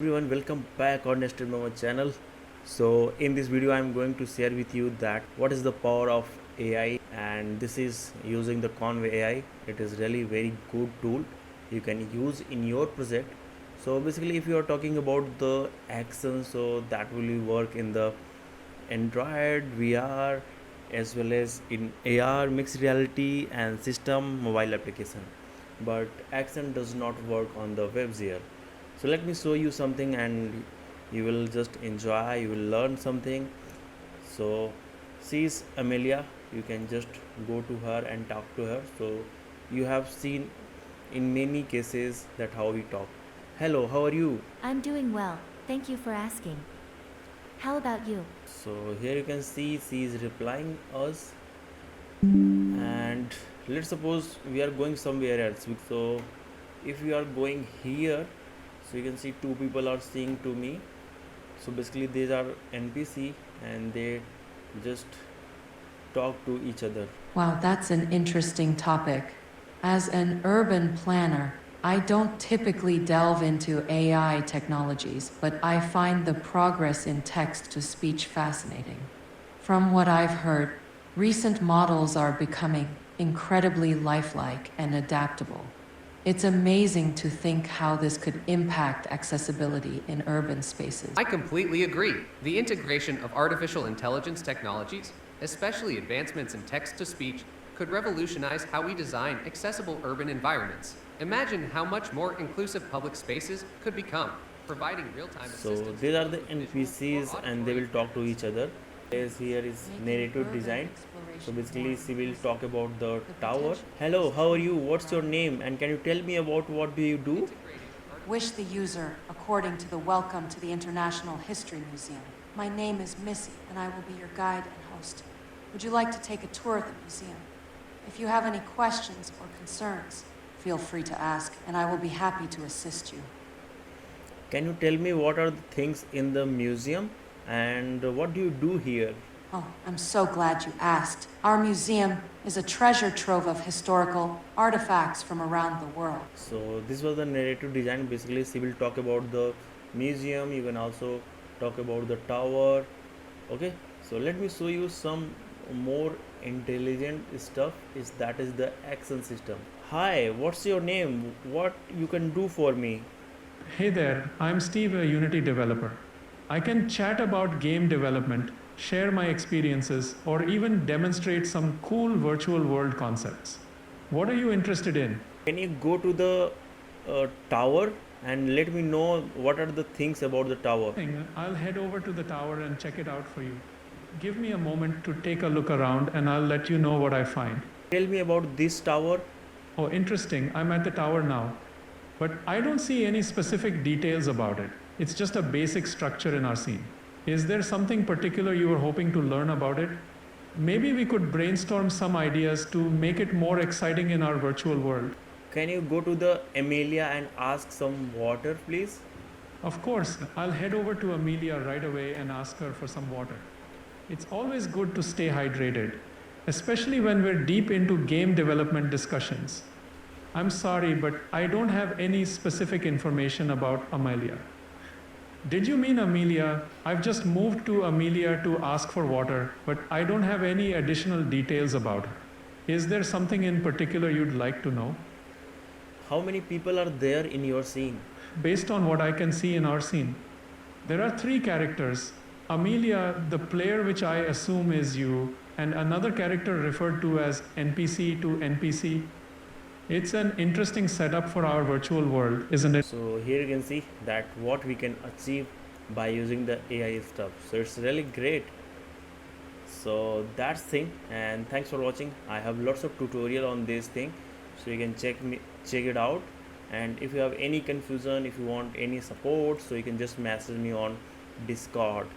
Everyone, welcome back on Nested Mama channel. So in this video I'm going to share with you that what is the power of AI, and this is using the ConvAI. It is really very good tool you can use in your project. So basically if you are talking about the action, so that will work in the Android, VR, as well as in AR, mixed reality and system mobile application. But action does not work on the webs here. So let me show you something and you will just enjoy, you will learn something. So she is Amelia, you can just go to her and talk to her. So you have seen in many cases that how we talk. Hello, how are you? I'm doing well, thank you for asking. How about you? So here you can see she is replying us, and let's suppose we are going somewhere else. So if we are going here, so you can see two people are saying to me. So basically these are NPC and they just talk to each other. Wow, that's an interesting topic. As an urban planner, I don't typically delve into AI technologies, but I find the progress in text to speech fascinating. From what I've heard, recent models are becoming incredibly lifelike and adaptable. It's amazing to think how this could impact accessibility in urban spaces. I completely agree. The integration of artificial intelligence technologies, especially advancements in text to speech, could revolutionize how we design accessible urban environments. Imagine how much more inclusive public spaces could become, providing real-time So assistance. these are the NPCs and they will talk to each other. As here is narrative design. So basically she will talk about the tower. Hello, how are you? What's your name? And can you tell me about what do you do? Wish the user according to the Welcome to the International History Museum. My name is Missy, and I will be your guide and host. Would you like to take a tour of the museum? If you have any questions or concerns, feel free to ask, and I will be happy to assist you. Can you tell me what are the things in the museum and what do you do here? Oh, I'm so glad you asked. Our museum is a treasure trove of historical artifacts from around the world. So this was the narrative design. Basically she will talk about the museum. You can also talk about the tower. Okay, so let me show you some more intelligent stuff. That is the action system. Hi, what's your name? What you can do for me? Hey there, I'm Steve, a Unity developer. I can chat about game development, share my experiences, or even demonstrate some cool virtual world concepts. What are you interested in? Can you go to the tower and let me know what are the things about the tower? I'll head over to the tower and check it out for you. Give me a moment to take a look around and I'll let you know what I find. Tell me about this tower. Oh, interesting, I'm at the tower now. But I don't see any specific details about it. It's just a basic structure in our scene. Is there something particular you were hoping to learn about it? Maybe we could brainstorm some ideas to make it more exciting in our virtual world. Can you go to the Amelia and ask some water, please? Of course, I'll head over to Amelia right away and ask her for some water. It's always good to stay hydrated, especially when we're deep into game development discussions. I'm sorry, but I don't have any specific information about Amelia. Did you mean Amelia? I've just moved to Amelia to ask for water, but I don't have any additional details about her. Is there something in particular you'd like to know? How many people are there in your scene? Based on what I can see in our scene, there are three characters. Amelia, the player, which I assume is you, and another character referred to as NPC to NPC. It's an interesting setup for our virtual world, isn't it? So here you can see that what we can achieve by using the AI stuff. So it's really great. So that's thing, and thanks for watching. I have lots of tutorial on this thing, so you can check it out. And if you have any confusion, if you want any support, so you can just message me on Discord.